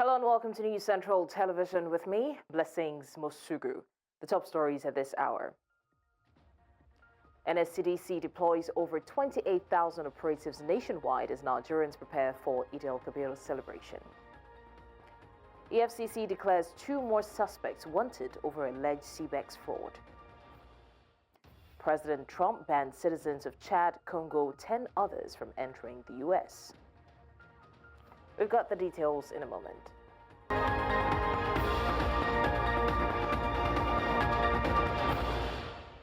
Hello and welcome to News Central Television with me, Blessings Mosugu. The top stories at this hour. NSCDC deploys over 28,000 operatives nationwide as Nigerians prepare for Eid al-Kabir celebration. EFCC declares 2 more suspects wanted over alleged CBEX fraud. President Trump banned citizens of Chad, Congo, 10 others from entering the U.S. We've got the details in a moment.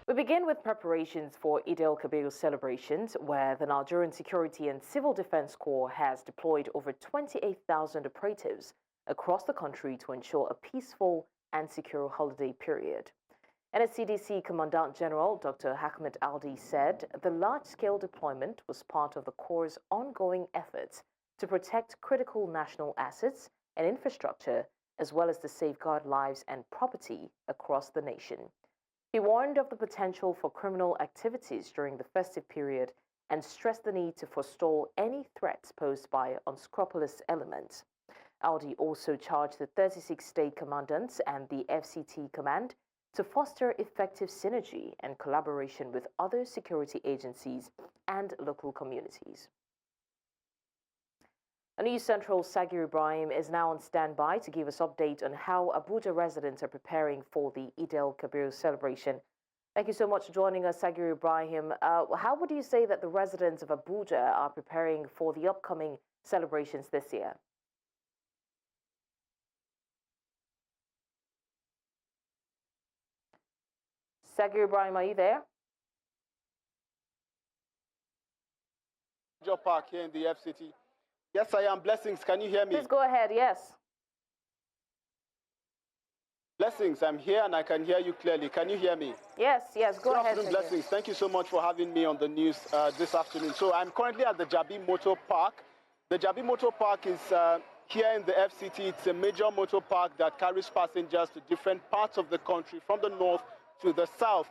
We begin with preparations for Eid al-Kabir celebrations, where the Nigerian Security and Civil Defense Corps has deployed over 28,000 operatives across the country to ensure a peaceful and secure holiday period. NSCDC Commandant General Dr. Ahmed Aldi said the large-scale deployment was part of the Corps' ongoing efforts to protect critical national assets and infrastructure, as well as to safeguard lives and property across the nation. He warned of the potential for criminal activities during the festive period and stressed the need to forestall any threats posed by unscrupulous elements. Aldi also charged the 36 state commandants and the FCT command to foster effective synergy and collaboration with other security agencies and local communities. News Central's Sagir Ibrahim is now on standby to give us update on how Abuja residents are preparing for the Eid al-Kabir celebration. Thank you so much for joining us, Sagir Ibrahim. How would you say that the residents of Abuja are preparing for the upcoming celebrations this year? Sagir Ibrahim, are you there? Joe Park here in the FCT. Yes, I am. Blessings, can you hear me? Please go ahead, yes. Blessings, I'm here and I can hear you clearly. Can you hear me? Yes, go Good ahead. Afternoon, Blessings. Thank you so much for having me on the news this afternoon. So I'm currently at the Jabi Motor Park. The Jabi Motor Park is here in the FCT. It's a major motor park that carries passengers to different parts of the country, from the north to the south.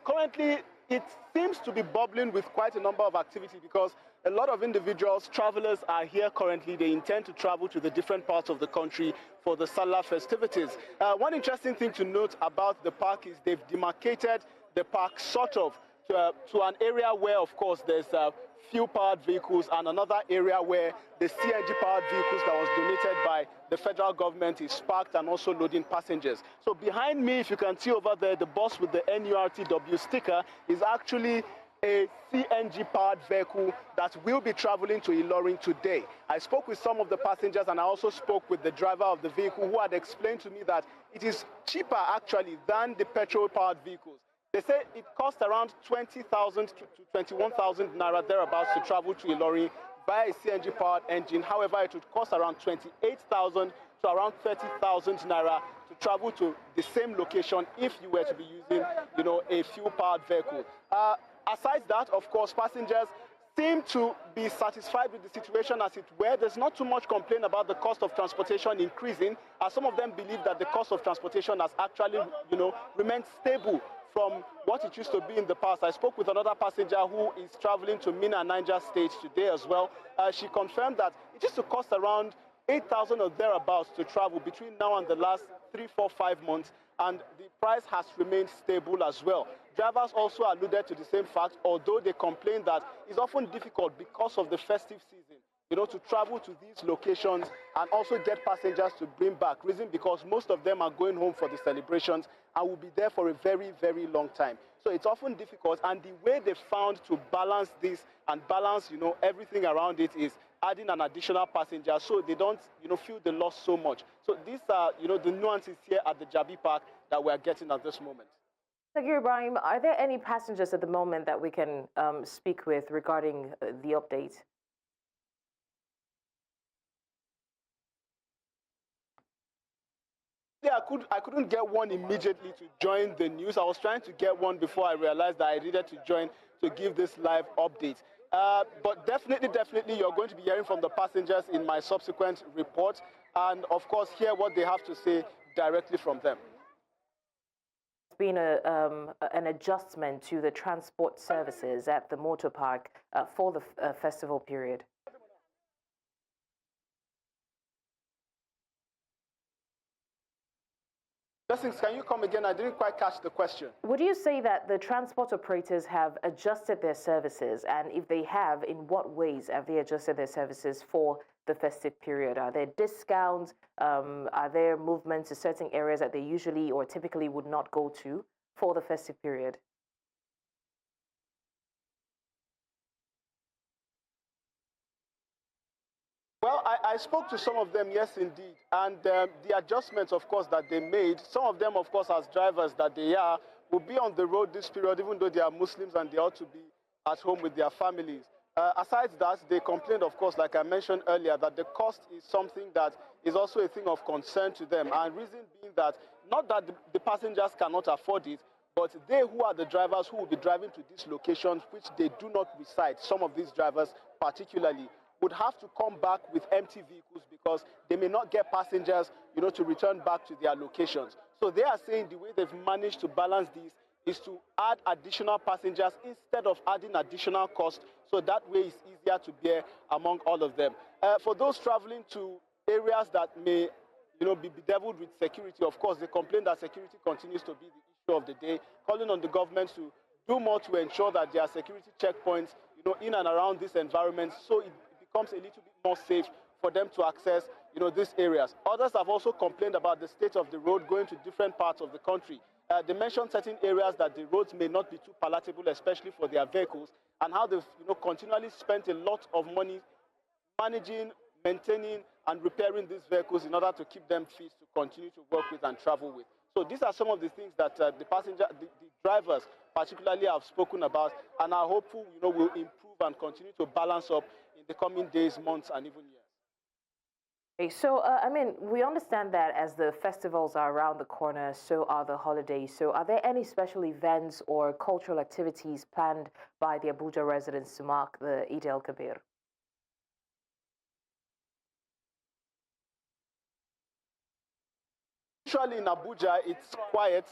Currently, it seems to be bubbling with quite a number of activity because a lot of individuals, travelers are here currently. They intend to travel to the different parts of the country for the Salah festivities. One interesting thing to note about the park is they've demarcated the park sort of to an area where, of course, there's fuel-powered vehicles and another area where the CNG-powered vehicles that was donated by the federal government is parked and also loading passengers. So behind me, if you can see over there, the bus with the NURTW sticker is actually a CNG-powered vehicle that will be traveling to Ilorin today. I spoke with some of the passengers and I also spoke with the driver of the vehicle who had explained to me that it is cheaper actually than the petrol-powered vehicles. They say it costs around 20,000 to 21,000 naira thereabouts to travel to Ilorin via a CNG-powered engine. However, it would cost around 28,000 to around 30,000 naira to travel to the same location if you were to be using, a fuel-powered vehicle. Aside that, of course, passengers seem to be satisfied with the situation as it were. There's not too much complaint about the cost of transportation increasing, as some of them believe that the cost of transportation has actually, remained stable from what it used to be in the past. I spoke with another passenger who is traveling to Mina, Niger State today as well. She confirmed that it used to cost around 8,000 or thereabouts to travel between now and the last 3, 4, 5 months, and the price has remained stable as well. Drivers also alluded to the same fact, although they complain that it's often difficult because of the festive season, to travel to these locations and also get passengers to bring back. Reason because most of them are going home for the celebrations and will be there for a very, very long time. So it's often difficult, and the way they found to balance this and balance, everything around it is adding an additional passenger so they don't, feel the loss so much. So these are, the nuances here at the Jabi Park that we're getting at this moment. Sagir Ibrahim, are there any passengers at the moment that we can speak with regarding the update? Yeah, I couldn't get one immediately to join the news. I was trying to get one before I realized that I needed to join to give this live update. But definitely, you're going to be hearing from the passengers in my subsequent report, and of course, hear what they have to say directly from them. It's been an adjustment to the transport services at the motor park for the festival period. Blessings, can you come again? I didn't quite catch the question. Would you say that the transport operators have adjusted their services? And if they have, in what ways have they adjusted their services for the festive period? Are there discounts? Are there movements to certain areas that they usually or typically would not go to for the festive period? Well, I spoke to some of them, yes, indeed. And the adjustments, of course, that they made, some of them, of course, as drivers that they are, will be on the road this period, even though they are Muslims and they ought to be at home with their families. Aside that, they complained, of course, like I mentioned earlier, that the cost is something that is also a thing of concern to them. And reason being that, not that the passengers cannot afford it, but they who are the drivers who will be driving to these locations, which they do not reside, some of these drivers particularly, would have to come back with empty vehicles because they may not get passengers, to return back to their locations. So they are saying the way they've managed to balance this is to add additional passengers instead of adding additional cost, so that way it's easier to bear among all of them. For those traveling to areas that may, be bedeviled with security, of course, they complain that security continues to be the issue of the day, calling on the government to do more to ensure that there are security checkpoints, in and around this environment, so it becomes a little bit more safe for them to access, these areas. Others have also complained about the state of the road going to different parts of the country. They mentioned certain areas that the roads may not be too palatable, especially for their vehicles, and how they've, continually spent a lot of money managing, maintaining, and repairing these vehicles in order to keep them fit to continue to work with and travel with. So these are some of the things that the drivers particularly have spoken about, and are hopeful, will improve and continue to balance up in the coming days, months, and even years. Okay, so, we understand that as the festivals are around the corner, so are the holidays. So are there any special events or cultural activities planned by the Abuja residents to mark the Eid el-Kabir? Usually in Abuja, it's quiet.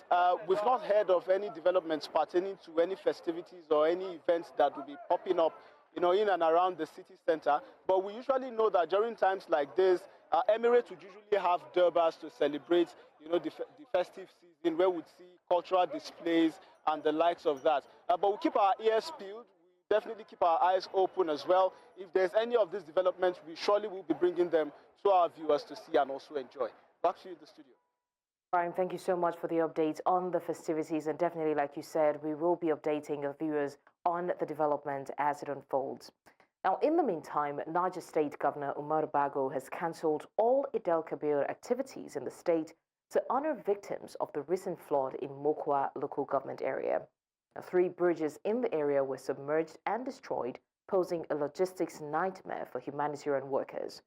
We've not heard of any developments pertaining to any festivities or any events that will be popping up, in and around the city center. But we usually know that during times like this, Emirates would usually have durbas to celebrate, the festive season, where we'd see cultural displays and the likes of that. But we keep our ears peeled. We definitely keep our eyes open as well. If there's any of these developments, we surely will be bringing them to our viewers to see and also enjoy. Back to you in the studio. Brian, thank you so much for the update on the festivities, and definitely, like you said, we will be updating our viewers on the development as it unfolds. Now, in the meantime, Niger State Governor Umar Bago has cancelled all Eid el-Kabir activities in the state to honor victims of the recent flood in Mokwa local government area. Now, 3 bridges in the area were submerged and destroyed, posing a logistics nightmare for humanitarian workers.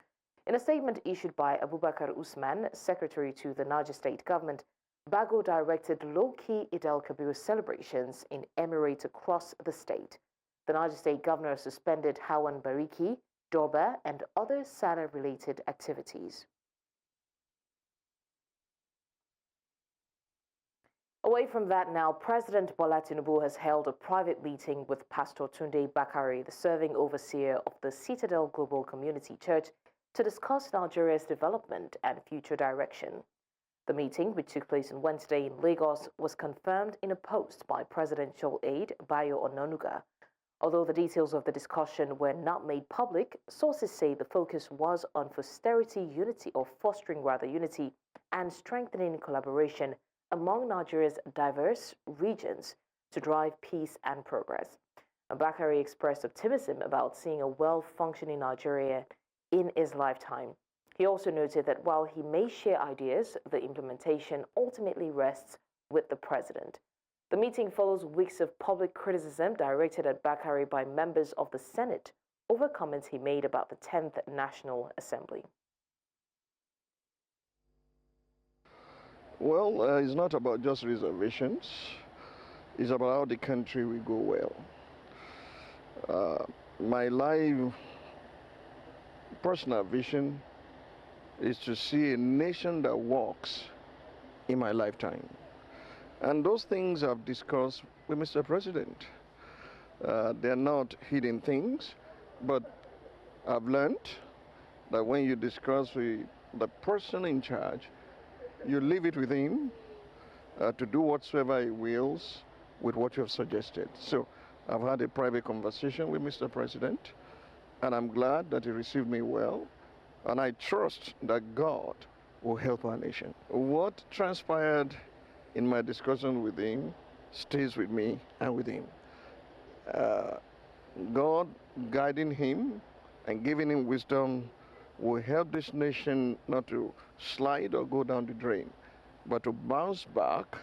In a statement issued by Abubakar Usman, secretary to the Niger State government, Bago directed low-key Eid el-Kabir celebrations in emirates across the state. The Niger State governor suspended Hawan Bariki, Doba, and other Salah-related activities. Away from that now, President Bola Tinubu has held a private meeting with Pastor Tunde Bakari, the serving overseer of the Citadel Global Community Church, to discuss Nigeria's development and future direction. The meeting, which took place on Wednesday in Lagos, was confirmed in a post by presidential aide Bayo Ononuga. Although the details of the discussion were not made public, sources say the focus was on fostering unity and strengthening collaboration among Nigeria's diverse regions to drive peace and progress. Bakari expressed optimism about seeing a well-functioning Nigeria in his lifetime. He also noted that while he may share ideas, the implementation ultimately rests with the president. The meeting follows weeks of public criticism directed at Bakari by members of the Senate over comments he made about the 10th National Assembly. Well, it's not about just reservations. It's about how the country will go well. My life personal vision is to see a nation that works in my lifetime. And those things I've discussed with Mr. President. They're not hidden things, but I've learned that when you discuss with the person in charge, you leave it with him to do whatsoever he wills with what you have suggested. So I've had a private conversation with Mr. President, and I'm glad that he received me well, and I trust that God will help our nation. What transpired in my discussion with him stays with me and with him. God guiding him and giving him wisdom will help this nation not to slide or go down the drain, but to bounce back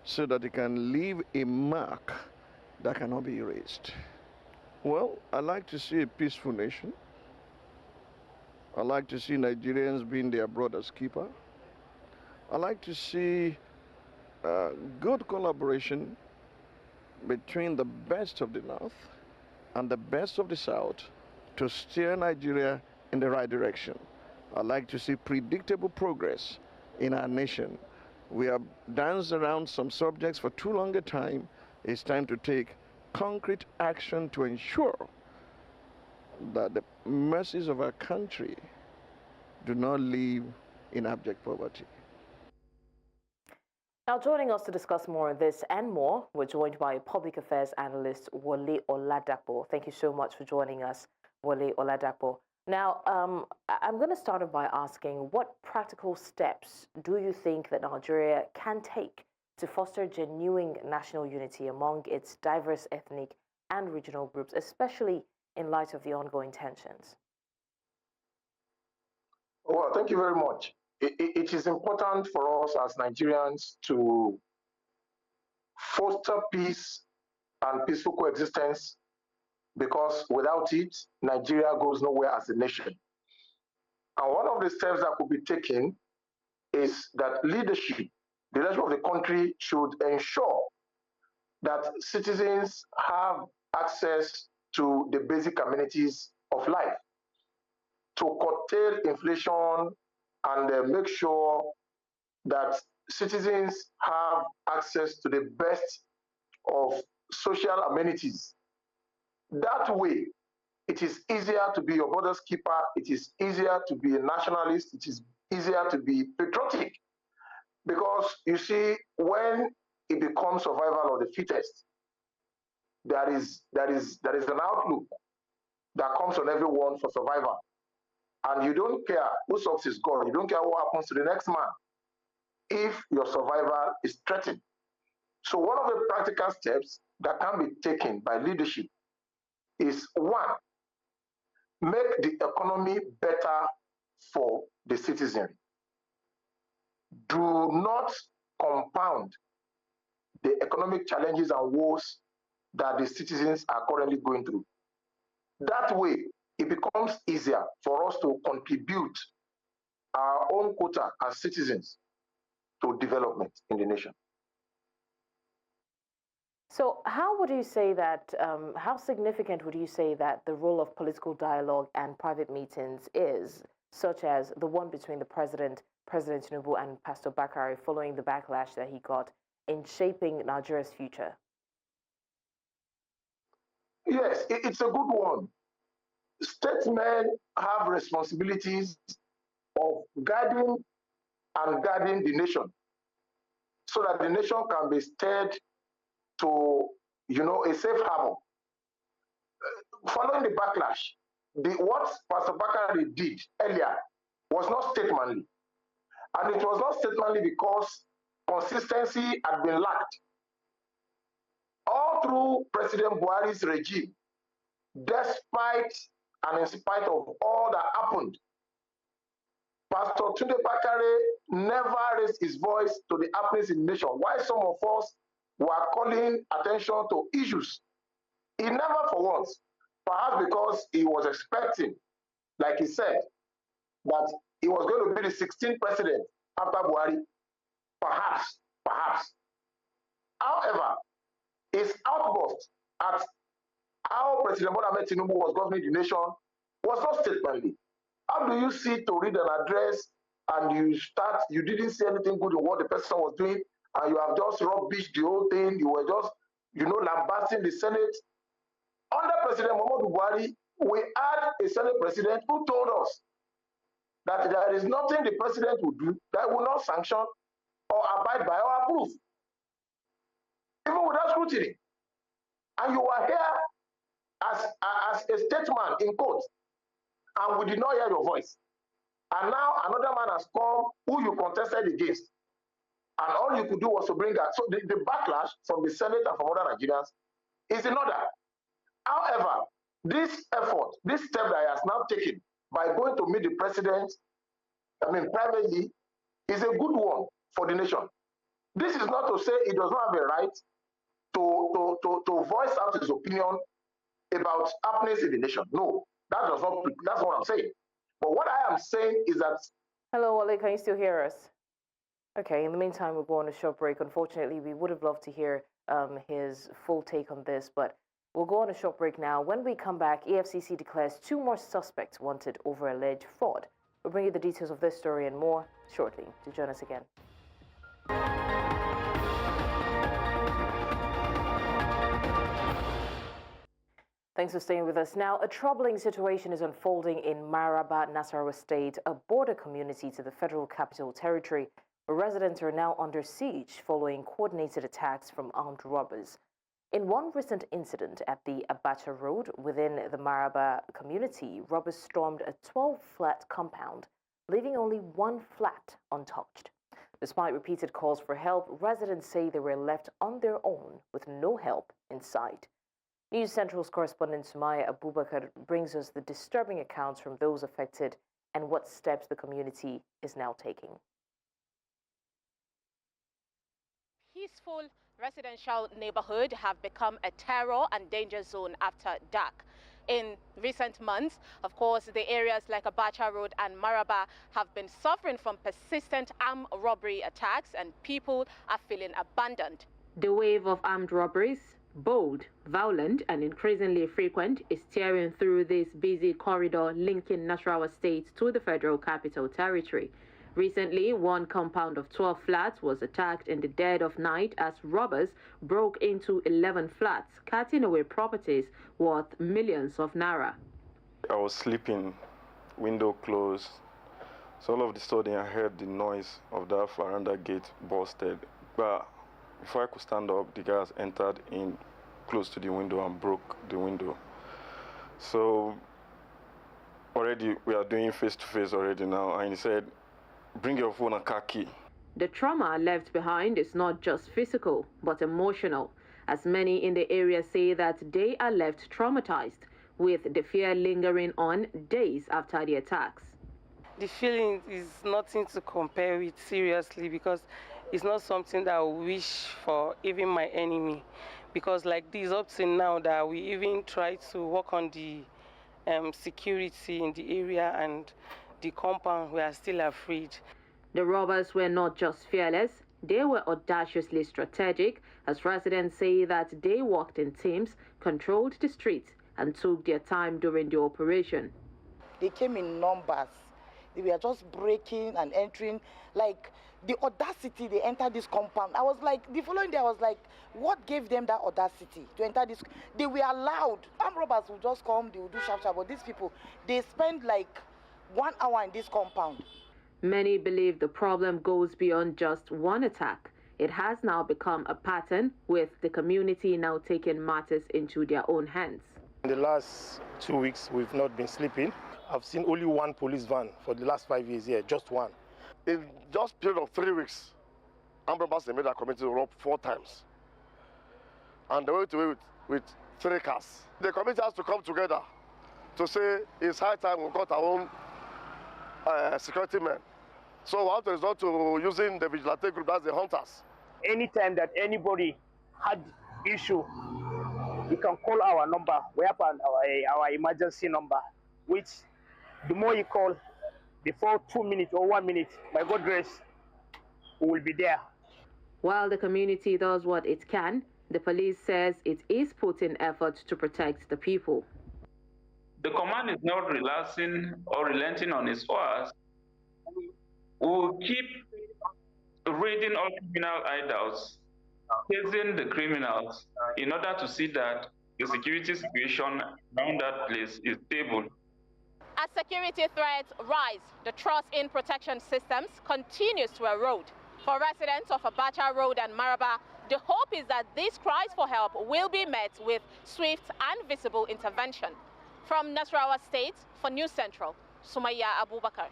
so that it can leave a mark that cannot be erased. Well, I like to see a peaceful nation. I like to see Nigerians being their brother's keeper. I like to see good collaboration between the best of the North and the best of the South to steer Nigeria in the right direction. I like to see predictable progress in our nation. We have danced around some subjects for too long a time. It's time to take concrete action to ensure that the mercies of our country do not live in abject poverty. Now, joining us to discuss more on this and more, we're joined by public affairs analyst Wole Oladapo. Thank you so much for joining us, Wole Oladapo. Now, I'm going to start by asking, what practical steps do you think that Nigeria can take to foster genuine national unity among its diverse ethnic and regional groups, especially in light of the ongoing tensions? Well, thank you very much. It is important for us as Nigerians to foster peace and peaceful coexistence, because without it, Nigeria goes nowhere as a nation. And one of the steps that could be taken is that the leadership of the country should ensure that citizens have access to the basic amenities of life, to curtail inflation and make sure that citizens have access to the best of social amenities. That way, it is easier to be your brother's keeper, it is easier to be a nationalist, it is easier to be patriotic. Because you see, when it becomes survival of the fittest, there is an outlook that comes on everyone for survival. And you don't care who sucks is God, you don't care what happens to the next man if your survival is threatened. So one of the practical steps that can be taken by leadership is, one, make the economy better for the citizenry. Do not compound the economic challenges and woes that the citizens are currently going through. That way, it becomes easier for us to contribute our own quota as citizens to development in the nation. So how would you say that, how significant would you say that the role of political dialogue and private meetings is, such as the one between the President Tinubu and Pastor Bakari following the backlash that he got, in shaping Nigeria's future? Yes, it's a good one. Statesmen have responsibilities of guiding the nation, so that the nation can be steered to, a safe harbor. Following the backlash, what Pastor Bakari did earlier was not statesmanly. And it was not statesmanly because consistency had been lacked. All through President Buhari's regime, despite and in spite of all that happened, Pastor Tunde Bakare never raised his voice to the happenings in the nation. While some of us were calling attention to issues, he never for once, perhaps because he was expecting, like he said, that he was going to be the 16th president after Buhari. Perhaps. However, his outburst at how President Bola Ahmed Tinubu was governing the nation was not statesmanly. How do you sit to read an address and you didn't see anything good in what the person was doing, and you have just rubbished the whole thing, you were just, lambasting the Senate? Under President Muhammadu Buhari, we had a Senate president who told us that there is nothing the president will do that will not sanction or abide by or approve. even without scrutiny. And you are here as a statesman in court, and we did not hear your voice. And now another man has come who you contested against, and all you could do was to bring that. So the backlash from the Senate and from other Nigerians is in order. However, this effort, this step that he has now taken by going to meet the president, privately, is a good one for the nation. This is not to say he does not have a right to voice out his opinion about happenings in the nation. No, that's what I'm saying. But what I am saying is that... Hello, Wale, can you still hear us? Okay, in the meantime, we'll go on a short break. Unfortunately, we would have loved to hear his full take on this, but we'll go on a short break now. When we come back, EFCC declares 2 more suspects wanted over alleged fraud. We'll bring you the details of this story and more shortly. Do join us again. Thanks for staying with us. Now, a troubling situation is unfolding in Maraba, Nasarawa State, a border community to the Federal Capital Territory, where residents are now under siege following coordinated attacks from armed robbers. In one recent incident at the Abacha Road within the Maraba community, robbers stormed a 12-flat compound, leaving only 1 flat untouched. Despite repeated calls for help, residents say they were left on their own with no help in sight. News Central's correspondent Sumaya Abubakar brings us the disturbing accounts from those affected and what steps the community is now taking. Peaceful residential neighborhood have become a terror and danger zone after dark. In recent months, of course, the areas like Abacha Road and Maraba have been suffering from persistent armed robbery attacks, and people are feeling abandoned. The wave of armed robberies, bold, violent, and increasingly frequent, is tearing through this busy corridor linking Nasarawa State to the Federal Capital Territory. Recently, one compound of 12 flats was attacked in the dead of night as robbers broke into 11 flats, carting away properties worth millions of naira. I was sleeping, window closed, so all of the sudden I heard the noise of that veranda gate busted. But before I could stand up, the guys entered in close to the window and broke the window. So already we are doing face-to-face already now, and he said, bring your phone and car key. The trauma left behind is not just physical, but emotional, as many in the area say that they are left traumatized, with the fear lingering on days after the attacks. The feeling is nothing to compare with, seriously, because it's not something that I wish for even my enemy. Because like this, up to now, that we even try to work on the security in the area and the compound, we are still afraid. The robbers were not just fearless, they were audaciously strategic, as residents say that they worked in teams, controlled the streets, and took their time during the operation. They came in numbers. They were just breaking and entering. Like, the audacity, they entered this compound. I was like, the following day, I was like, what gave them that audacity to enter this? They were allowed. Armed robbers would just come, they would do sharp, but these people, they spend like 1 hour in this compound. Many believe the problem goes beyond just one attack. It has now become a pattern, with the community now taking matters into their own hands. In the last 2 weeks, we've not been sleeping. I've seen only 1 police van for the last 5 years here, just 1. In just a period of 3 weeks, armed robbers made our community rob 4 times. And they went away with 3 cars. The community has to come together to say it's high time we got our own security men. So we have to resort to using the vigilante group, that's the hunters. Anytime that anybody had issue, you can call our number. We have our emergency number, which the more you call, before 2 minutes or 1 minute, by God's grace, we will be there. While the community does what it can, the police says it is putting effort to protect the people. The command is not relaxing or relenting on its orders. We will keep raiding all criminal hideouts, chasing the criminals, in order to see that the security situation around that place is stable. As security threats rise, the trust in protection systems continues to erode. For residents of Abacha Road and Maraba, The hope is that these cries for help will be met with swift and visible intervention. From Nasarawa State, for News Central, Sumaya Abubakar.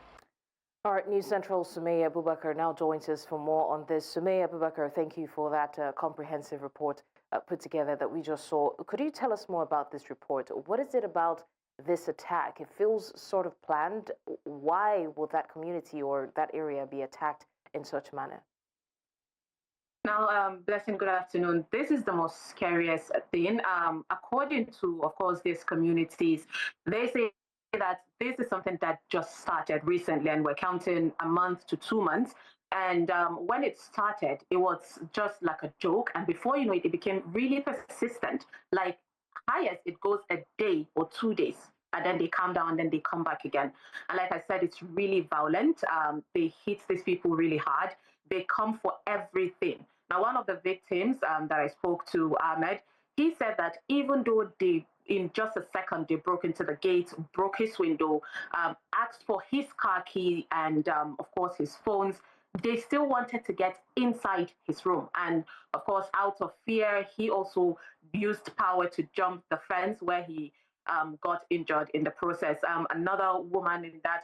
All right, News Central, Sumaya Abubakar now joins us for more on this. Sumaya Abubakar, thank you for that comprehensive report put together that we just saw. Could you tell us more about this report? What is it about this attack? It feels sort of planned. Why will that community or that area be attacked in such manner? Now, Blessing, good afternoon. This is the most scariest thing. According to, of course, these communities, they say that this is something that just started recently, and we're counting a month to 2 months. And when it started, it was just like a joke. And before you know it, it became really persistent. Like, highest, it goes a day or 2 days. And then they calm down, and then they come back again. And like I said, it's really violent. They hit these people really hard. They come for everything. Now, one of the victims that I spoke to, Ahmed, he said that even though in just a second, they broke into the gate, broke his window, asked for his car key and, of course, his phones, they still wanted to get inside his room. And, of course, out of fear, he also used power to jump the fence where he got injured in the process. Another woman in that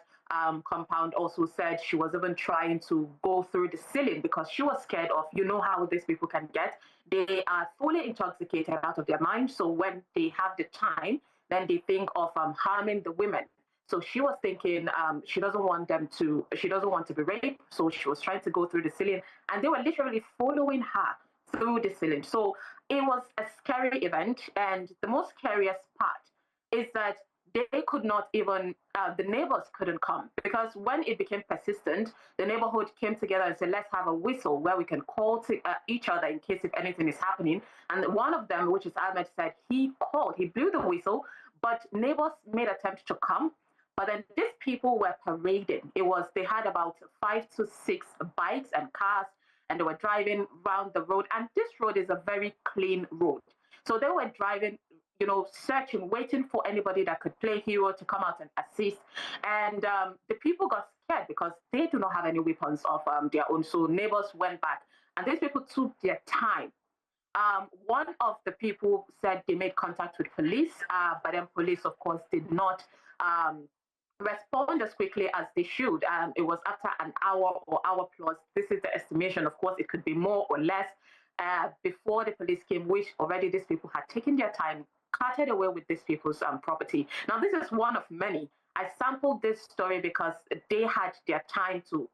compound also said she was even trying to go through the ceiling because she was scared of, you know how these people can get. They are fully intoxicated out of their mind. So when they have the time, then they think of harming the women. So she was thinking she doesn't want to be raped. So she was trying to go through the ceiling, and they were literally following her through the ceiling. So it was a scary event. And the most scariest part is that they could not even, the neighbors couldn't come, because when it became persistent, the neighborhood came together and said, let's have a whistle where we can call to each other in case if anything is happening. And one of them, which is Ahmed, said he blew the whistle, but neighbors made attempts to come. But then these people were parading. They had about 5 to 6 bikes and cars, and they were driving around the road. And this road is a very clean road. So they were driving, searching, waiting for anybody that could play hero to come out and assist. And the people got scared because they do not have any weapons of their own. So neighbors went back, and these people took their time. One of the people said they made contact with police, but then police, of course, did not respond as quickly as they should. It was after an hour or hour plus. This is the estimation. Of course, it could be more or less. Before the police came, which already these people had taken their time, carted away with these people's property. Now, this is one of many. I sampled this story because they had their time to,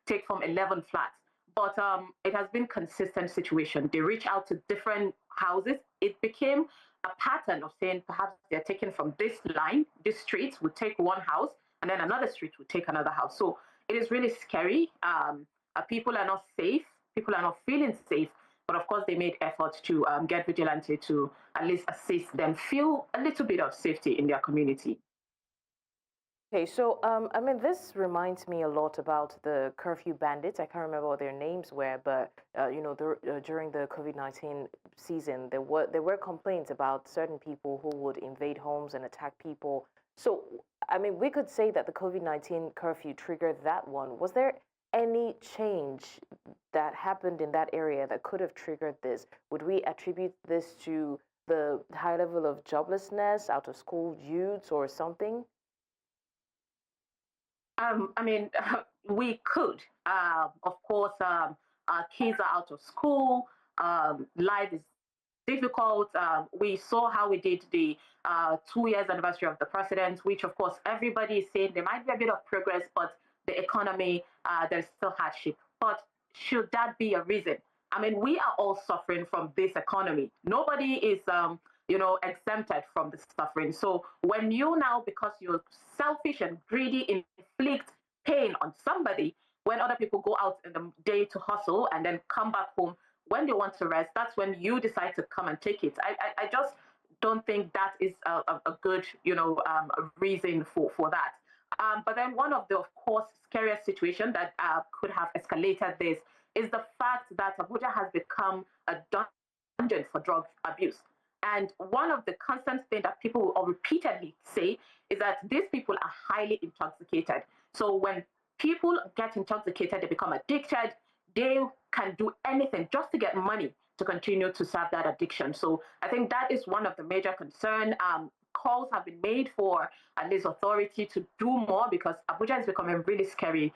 take from 11 flats. But it has been consistent situation. They reach out to different houses. It became a pattern of saying perhaps they're taken from this line, this street would take one house, and then another street would take another house. So it is really scary. People are not safe. People are not feeling safe. But of course, they made efforts to get vigilante to at least assist them feel a little bit of safety in their community. Okay, so this reminds me a lot about the curfew bandits. I can't remember what their names were, but during the COVID-19 season, there were complaints about certain people who would invade homes and attack people. So, we could say that the COVID-19 curfew triggered that one. Was there any change that happened in that area that could have triggered this? Would we attribute this to the high level of joblessness, out of school youths, or something? We could. Of course, kids are out of school. Life is difficult. We saw how we did the 2 years anniversary of the president, which, of course, everybody is saying there might be a bit of progress, but the economy, there's still hardship. But should that be a reason? We are all suffering from this economy. Nobody is exempted from the suffering. So when you now, because you're selfish and greedy, inflict pain on somebody, when other people go out in the day to hustle and then come back home, when they want to rest, that's when you decide to come and take it. I just don't think that is a good, reason for that. But then one of the, of course, scariest situation that could have escalated this is the fact that Abuja has become a dungeon for drug abuse. And one of the constant things that people will repeatedly say is that these people are highly intoxicated. So when people get intoxicated, they become addicted. they can do anything just to get money to continue to serve that addiction. So I think that is one of the major concerns. Calls have been made for at least authority to do more because Abuja is becoming really scary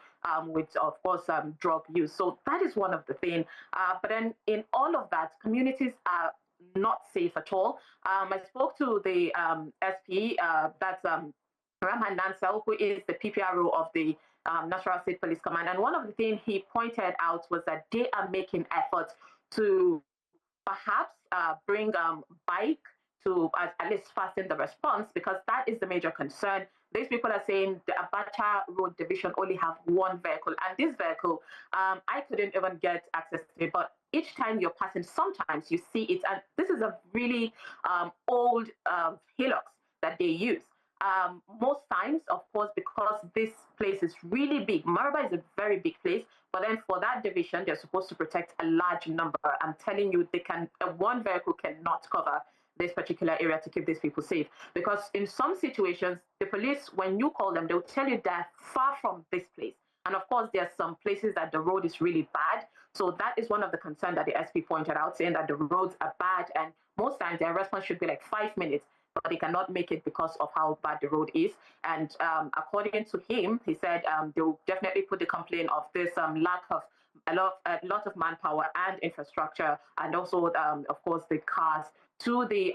with, of course, drug use. So that is one of the things. But then in all of that, communities are not safe at all. I spoke to the SP, that's Ramhan Nansel, who is the PPRO of the National State Police Command. And one of the things he pointed out was that they are making efforts to perhaps bring bike to at least fasten the response, because that is the major concern. These people are saying the Abacha Road Division only have one vehicle, and this vehicle, I couldn't even get access to it, but each time you're passing, sometimes you see it, and this is a really old Hilux that they use. Most times, of course, because this place is really big. Maraba is a very big place, but then for that division, they're supposed to protect a large number. I'm telling you, they can. One vehicle cannot cover this particular area to keep these people safe. Because in some situations, the police, when you call them, they'll tell you they're far from this place. And of course, there are some places that the road is really bad. So that is one of the concerns that the SP pointed out, saying that the roads are bad, and most times their response should be like 5 minutes, but they cannot make it because of how bad the road is. And according to him, he said they'll definitely put the complaint of this lack of a lot of manpower and infrastructure, and also, of course, the cars to the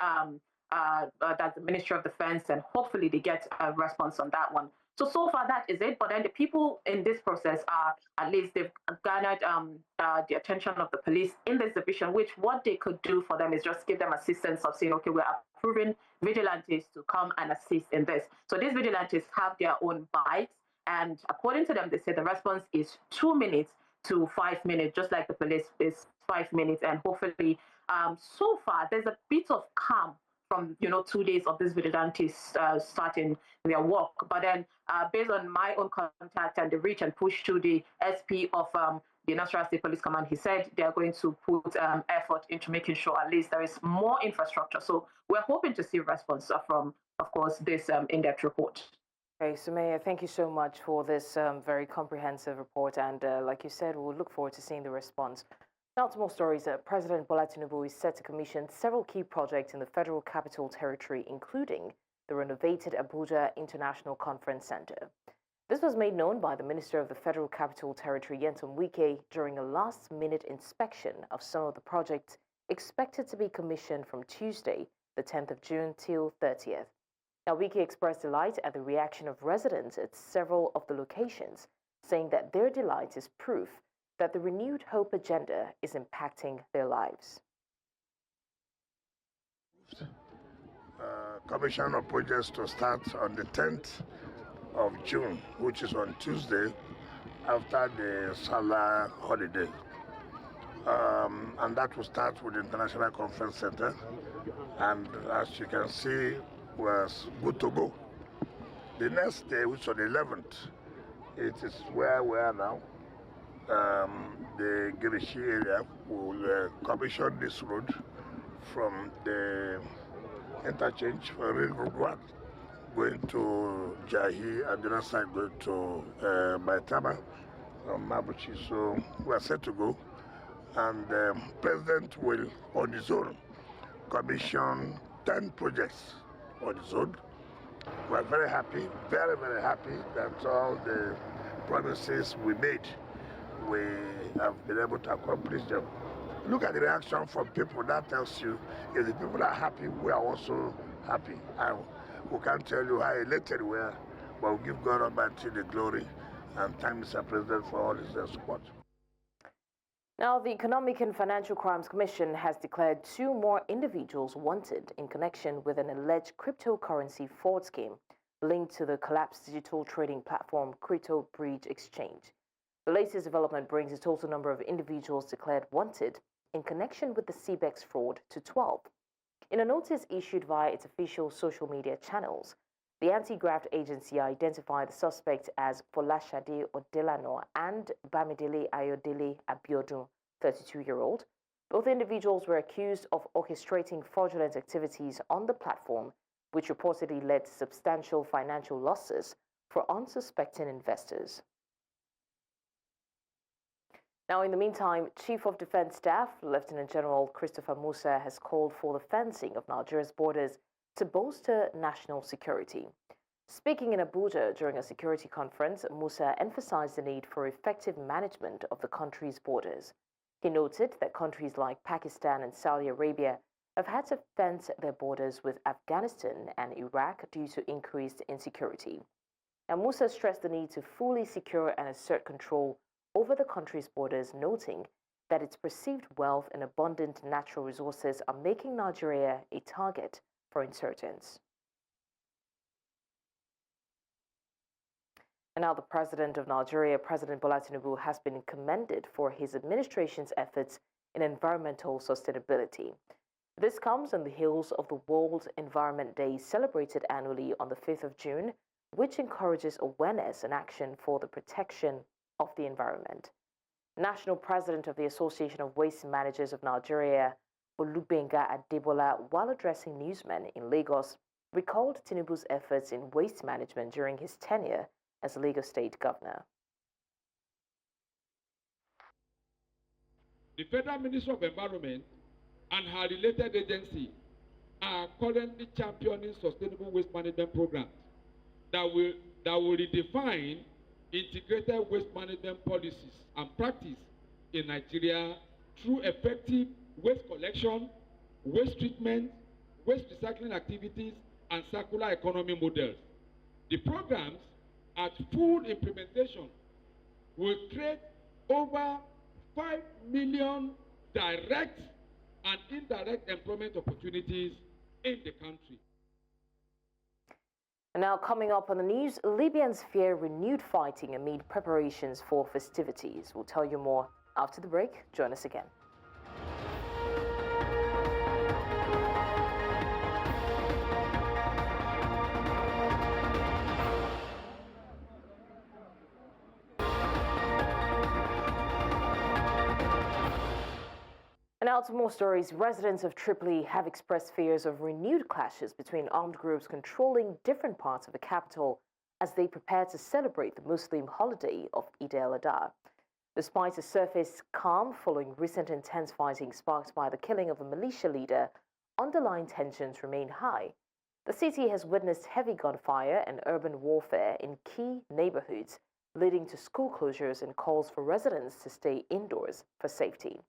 that's the Ministry of Defense, and hopefully they get a response on that one. So far that is it. But then the people in this process are, at least they've garnered the attention of the police in this division, which what they could do for them is just give them assistance of saying, okay, we're approving vigilantes to come and assist in this. So these vigilantes have their own bikes, and according to them, they say the response is 2 minutes to 5 minutes, just like the police is 5 minutes. And hopefully, so far, there's a bit of calm from 2 days of these vigilantes starting their work. But then, based on my own contact and the reach and push to the SP of the National State Police Command, he said they are going to put effort into making sure at least there is more infrastructure. So we're hoping to see a response from, of course, this in-depth report. Okay, Sumaya, thank you so much for this very comprehensive report. And like you said, we'll look forward to seeing the response. Now to more stories. President Bola Tinubu is set to commission several key projects in the Federal Capital Territory, including the renovated Abuja International Conference Center. This was made known by the Minister of the Federal Capital Territory, Nyesom Wike, during a last-minute inspection of some of the projects expected to be commissioned from Tuesday, the 10th of June, till 30th. Now, Wike expressed delight at the reaction of residents at several of the locations, saying that their delight is proof that the renewed hope agenda is impacting their lives. Commission of projects to start on the 10th of June, which is on Tuesday after the Salah holiday. And that will start with the International Conference Center. And as you can see, was good to go. The next day, which is on the 11th, it is where we are now. The Girishi area will commission this road from the interchange for Railroad 1 going to Jahi, and the other side going to Baitama from Mabuchi. So we are set to go, and the President will, on his own, commission 10 projects on his own. We are very happy, very, very happy that all the promises we made, we have been able to accomplish them. Look at the reaction from people. That tells you if the people are happy, we are also happy. And we can't tell you how elated we are, but we give God Almighty the glory and thank Mr. President for all his support. Now, the Economic and Financial Crimes Commission has declared 2 more individuals wanted in connection with an alleged cryptocurrency fraud scheme linked to the collapsed digital trading platform Crypto Bridge Exchange. The latest development brings the total number of individuals declared wanted in connection with the CBEX fraud to 12. In a notice issued via its official social media channels, the anti-graft agency identified the suspects as Folashade Odelano and Bamidele Ayodele Abiodun, 32-year-old. Both individuals were accused of orchestrating fraudulent activities on the platform, which reportedly led to substantial financial losses for unsuspecting investors. Now, in the meantime, Chief of Defense Staff, Lieutenant General Christopher Musa, has called for the fencing of Nigeria's borders to bolster national security. Speaking in Abuja during a security conference, Musa emphasized the need for effective management of the country's borders. He noted that countries like Pakistan and Saudi Arabia have had to fence their borders with Afghanistan and Iraq due to increased insecurity. And Musa stressed the need to fully secure and assert control over the country's borders, noting that its perceived wealth and abundant natural resources are making Nigeria a target for insurgents. And now the president of Nigeria, President Bola Tinubu, has been commended for his administration's efforts in environmental sustainability. This comes on the heels of the World Environment Day celebrated annually on the 5th of June, which encourages awareness and action for the protection of the environment. National President of the Association of Waste Managers of Nigeria, Olubenga Adebola, while addressing newsmen in Lagos, recalled Tinubu's efforts in waste management during his tenure as Lagos State Governor. The Federal Ministry of Environment and her related agency are currently championing sustainable waste management programs that will redefine integrated waste management policies and practice in Nigeria through effective waste collection, waste treatment, waste recycling activities, and circular economy models. The programs, at full implementation, will create over 5 million direct and indirect employment opportunities in the country. And now coming up on the news, Libyans fear renewed fighting amid preparations for festivities. We'll tell you more after the break. Join us again. And now to more stories. Residents of Tripoli have expressed fears of renewed clashes between armed groups controlling different parts of the capital as they prepare to celebrate the Muslim holiday of Eid al-Adha. Despite a surface calm following recent intense fighting sparked by the killing of a militia leader, underlying tensions remain high. The city has witnessed heavy gunfire and urban warfare in key neighborhoods, leading to school closures and calls for residents to stay indoors for safety.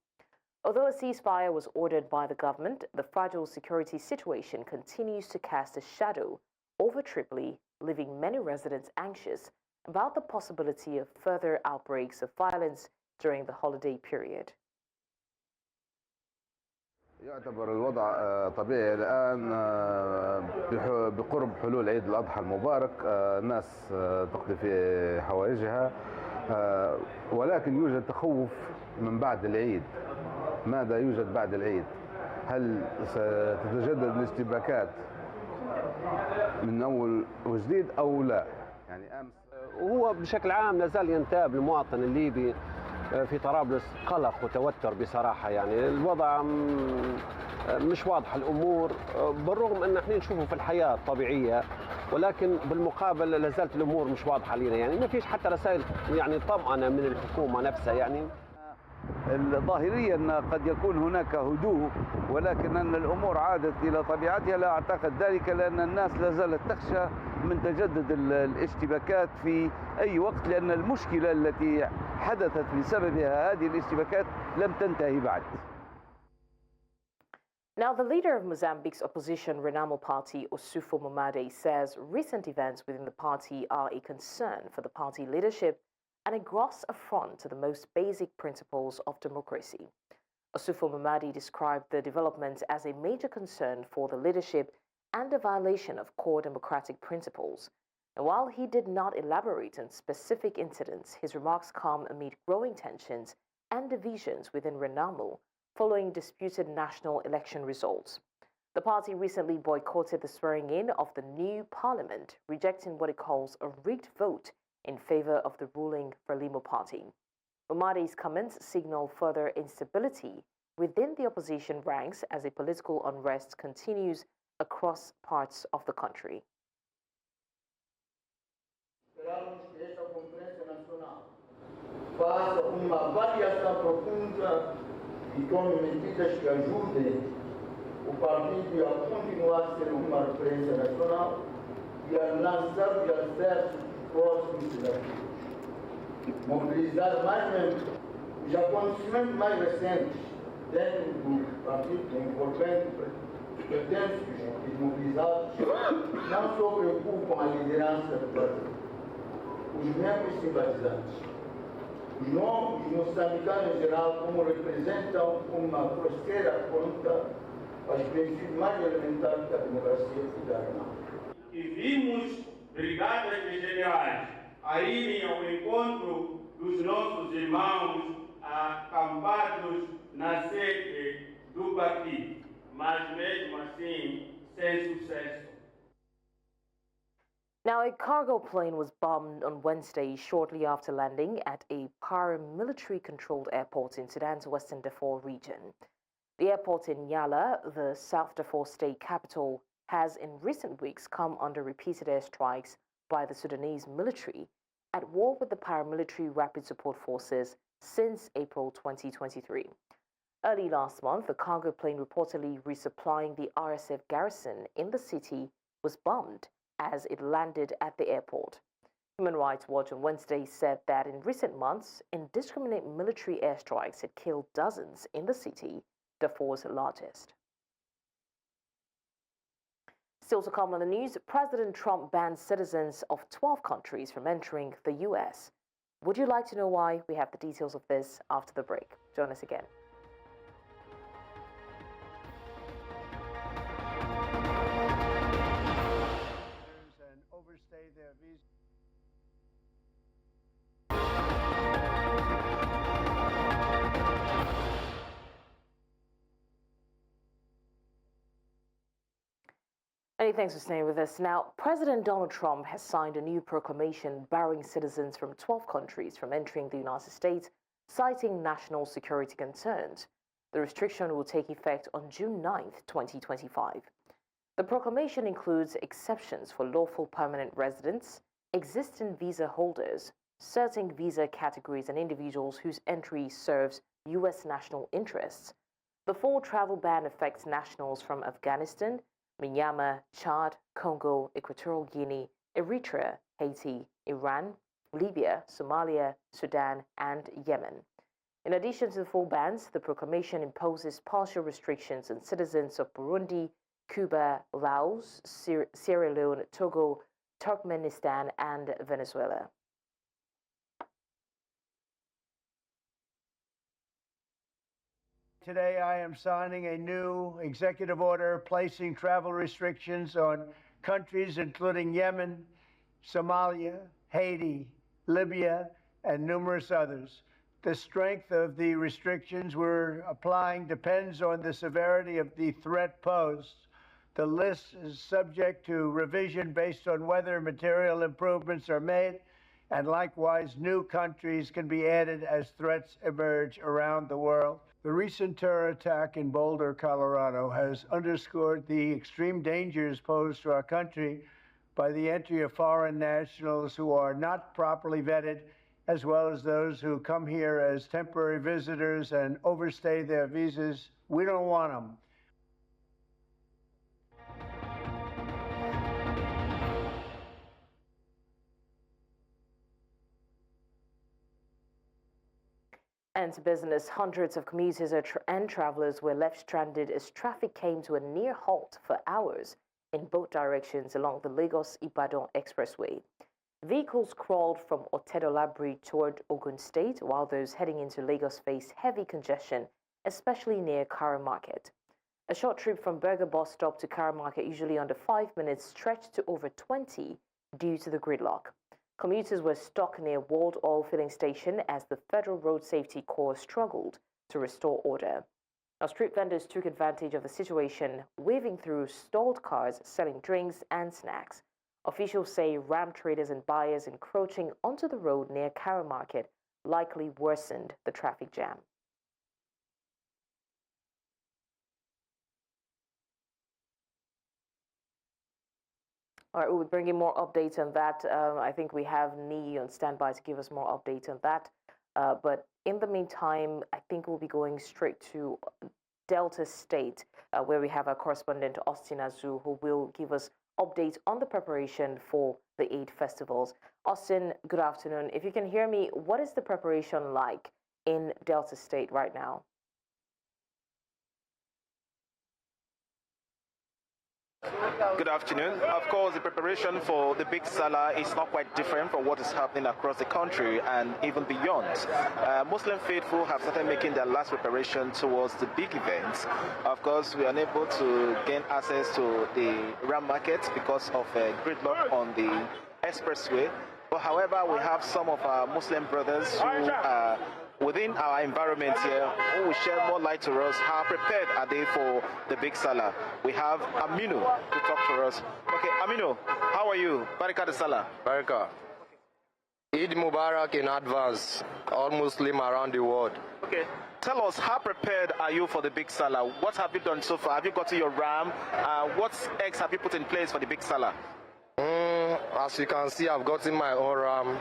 Although a ceasefire was ordered by the government, the fragile security situation continues to cast a shadow over Tripoli, leaving many residents anxious about the possibility of further outbreaks of violence during the holiday period. يعتبر الوضع طبيعي الآن بقرب حلول عيد الأضحى المبارك. الناس تقضي في حوائجها، ولكن يوجد تخوف من بعد العيد. ماذا يوجد بعد العيد؟ هل ستتجدد الاشتباكات من أول وجديد أو لا؟ يعني أمس وهو بشكل عام لازال ينتاب المواطن الليبي في طرابلس قلق وتوتر بصراحة. يعني الوضع مش واضح الأمور، بالرغم أن احنا نشوفه في الحياة الطبيعية، ولكن بالمقابل لازالت الأمور مش واضحة لنا. يعني ما فيش حتى رسائل يعني طمأنة من الحكومة نفسها. يعني ظاهريا قد يكون هناك هدوء، ولكن أن الأمور عادت إلى طبيعتها لا أعتقد ذلك، لأن الناس لا زالت تخشى من تجدد الاشتباكات في أي وقت، لأن المشكلة التي حدثت بسببها هذه الاشتباكات لم تنتهي بعد. Now, the leader of Mozambique's opposition Renamo party, Osufo Momade, says recent events within the party are a concern for the party leadership and a gross affront to the most basic principles of democracy. Osufo Momade described the developments as a major concern for the leadership and a violation of core democratic principles. And while he did not elaborate on specific incidents, his remarks come amid growing tensions and divisions within Renamo following disputed national election results. The party recently boycotted the swearing-in of the new parliament, rejecting what it calls a rigged vote in favor of the ruling Frelimo party. Momade's comments signal further instability within the opposition ranks as a political unrest continues across parts of the country. faça uma avaliação profunda e com medidas que ajudem o partido a continuar a ser uma referência nacional e a lançar os acessos próximos desafios. Mobilizar mais membros. Os acontecimentos mais recentes dentro do partido envolvendo pretensões desmobilizados não só preocupam a liderança do partido, os membros simpatizantes, os moçambicanos em geral, como representam uma grosseira afronta aos princípios mais elementares da democracia e da renação. E vimos brigadas de generais a irem ao encontro dos nossos irmãos acampados na sede do partido, mas mesmo assim sem sucesso. Now, a cargo plane was bombed on Wednesday shortly after landing at a paramilitary-controlled airport in Sudan's Western Darfur region. The airport in Yala, the South Darfur state capital, has in recent weeks come under repeated airstrikes by the Sudanese military, at war with the paramilitary Rapid Support Forces since April 2023. Early last month, the cargo plane reportedly resupplying the RSF garrison in the city was bombed as it landed at the airport. Human Rights Watch on Wednesday said that in recent months, indiscriminate military airstrikes had killed dozens in the city, Darfur's largest. Still to come on the news, President Trump bans citizens of 12 countries from entering the U.S. Would you like to know why? We have the details of this after the break. Join us again. And overstay their visa. Many thanks for staying with us. Now, President Donald Trump has signed a new proclamation barring citizens from 12 countries from entering the United States, citing national security concerns. The restriction will take effect on June 9th, 2025. The proclamation includes exceptions for lawful permanent residents, existing visa holders, certain visa categories, and individuals whose entry serves U.S. national interests. The full travel ban affects nationals from Afghanistan, Myanmar, Chad, Congo, Equatorial Guinea, Eritrea, Haiti, Iran, Libya, Somalia, Sudan, and Yemen. In addition to the full bans, the proclamation imposes partial restrictions on citizens of Burundi, Cuba, Laos, Sierra Leone, Togo, Turkmenistan, and Venezuela. Today I am signing a new executive order placing travel restrictions on countries including Yemen, Somalia, Haiti, Libya, and numerous others. The strength of the restrictions we're applying depends on the severity of the threat posed. The list is subject to revision based on whether material improvements are made, and likewise new countries can be added as threats emerge around the world. The recent terror attack in Boulder, Colorado has underscored the extreme dangers posed to our country by the entry of foreign nationals who are not properly vetted, as well as those who come here as temporary visitors and overstay their visas. We don't want them. And to business, hundreds of commuters and travelers were left stranded as traffic came to a near halt for hours in both directions along the Lagos-Ibadan Expressway. Vehicles crawled from Otedolabri toward Ogun State, while those heading into Lagos faced heavy congestion, especially near Kara Market. A short trip from Berger bus stop to Kara Market, usually under 5 minutes, stretched to over 20 due to the gridlock. Commuters were stuck near World Oil filling station as the Federal Road Safety Corps struggled to restore order. Now, street vendors took advantage of the situation, weaving through stalled cars selling drinks and snacks. Officials say ram traders and buyers encroaching onto the road near Kara Market likely worsened the traffic jam. All right, we'll be bringing more updates on that. I think we have Nee on standby to give us more updates on that. But in the meantime, I think we'll be going straight to Delta State, where we have our correspondent Austin Azu, who will give us updates on the preparation for the Eid festivals. Austin, good afternoon. If you can hear me, what is the preparation like in Delta State right now? Good afternoon. Of course, the preparation for the big Salah is not quite different from what is happening across the country and even beyond. Muslim faithful have started making their last preparation towards the big events. Of course, we are unable to gain access to the ram market because of gridlock on the expressway. But however, we have some of our Muslim brothers who are within our environment here who will shed more light to us. How prepared are they for the big Salah? We have Aminu to talk to us. Okay, Aminu, how are you? Barika de Salah. Barika. Eid Mubarak in advance, all Muslim around the world. Okay, tell us, how prepared are you for the big Salah? What have you done so far? Have you gotten your ram? What eggs have you put in place for the big Salah? As you can see, I've gotten my own ram.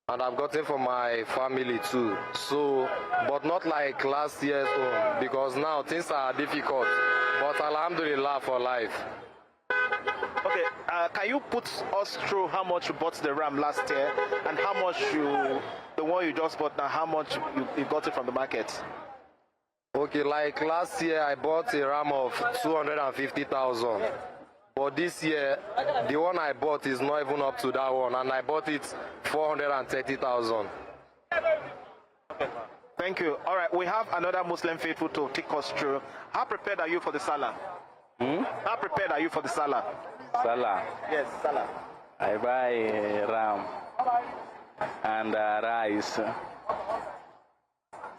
And I've gotten for my family too. So, but not like last year's own, because now things are difficult. But Alhamdulillah for life. Okay, can you put us through how much you bought the ram last year and how much the one you just bought now, how much you got it from the market? Okay, like last year I bought a ram of 250,000. But this year, the one I bought is not even up to that one, and I bought it 430,000. Okay. Thank you. All right, we have another Muslim faithful to take us through. How prepared are you for the Salah? How prepared are you for the Salah? Salah? Yes, Salah. I buy ram and rice.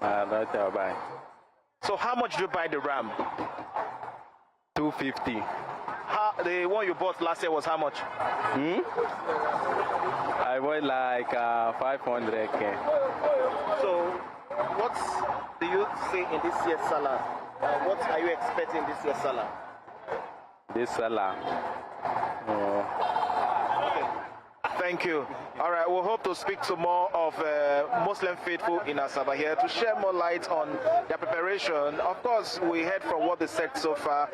That's I buy. So how much do you buy the ram? 250. The one you bought last year was how much? I bought like 500K. So, what do you see in this year's Salah? What are you expecting this year's Salah? This Salah. Thank you. All right, we'll hope to speak to more of Muslim faithful in Asaba here to share more light on their preparation. Of course, we heard from what they said so far.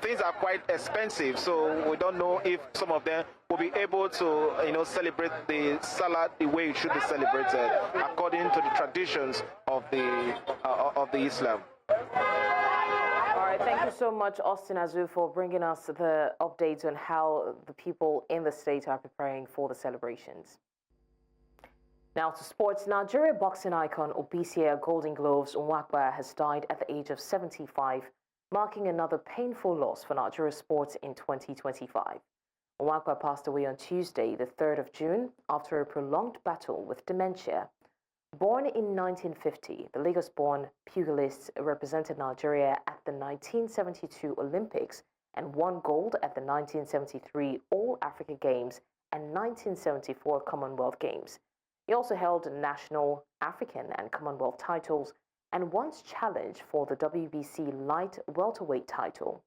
Things are quite expensive, so we don't know if some of them will be able to, celebrate the Salah the way it should be celebrated, according to the traditions of the Islam. All right, thank you so much, Austin Azu, for bringing us the updates on how the people in the state are preparing for the celebrations. Now to sports. Nigeria boxing icon Obisia Golden Gloves Nwakba has died at the age of 75, marking another painful loss for Nigeria sports in 2025. Nwakba passed away on Tuesday, the 3rd of June, after a prolonged battle with dementia. Born in 1950, the Lagos-born pugilist represented Nigeria at the 1972 Olympics and won gold at the 1973 All-Africa Games and 1974 Commonwealth Games. He also held national, African, and Commonwealth titles and once challenged for the WBC light welterweight title.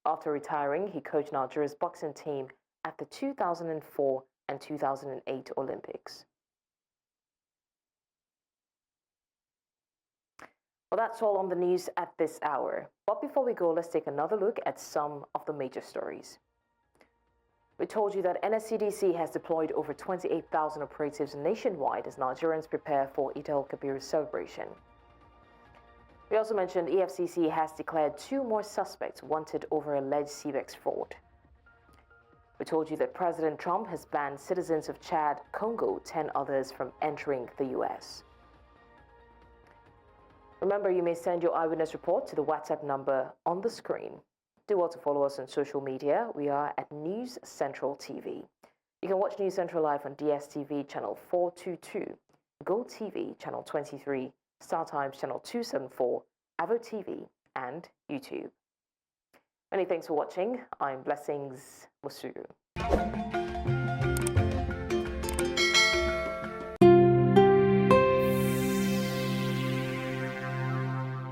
After retiring, he coached Nigeria's boxing team at the 2004 and 2008 Olympics. Well, that's all on the news at this hour. But before we go, let's take another look at some of the major stories. We told you that NSCDC has deployed over 28,000 operatives nationwide as Nigerians prepare for Eid al-Kabir celebration. We also mentioned EFCC has declared 2 more suspects wanted over alleged CBEX fraud. We told you that President Trump has banned citizens of Chad, Congo, 10 others from entering the U.S. Remember, you may send your eyewitness report to the WhatsApp number on the screen. Do well to follow us on social media. We are at News Central TV. You can watch News Central live on DSTV channel 422, GoTV channel 23, StarTimes channel 274, Avo TV, and YouTube. Many thanks for watching. I'm Blessings Musuru.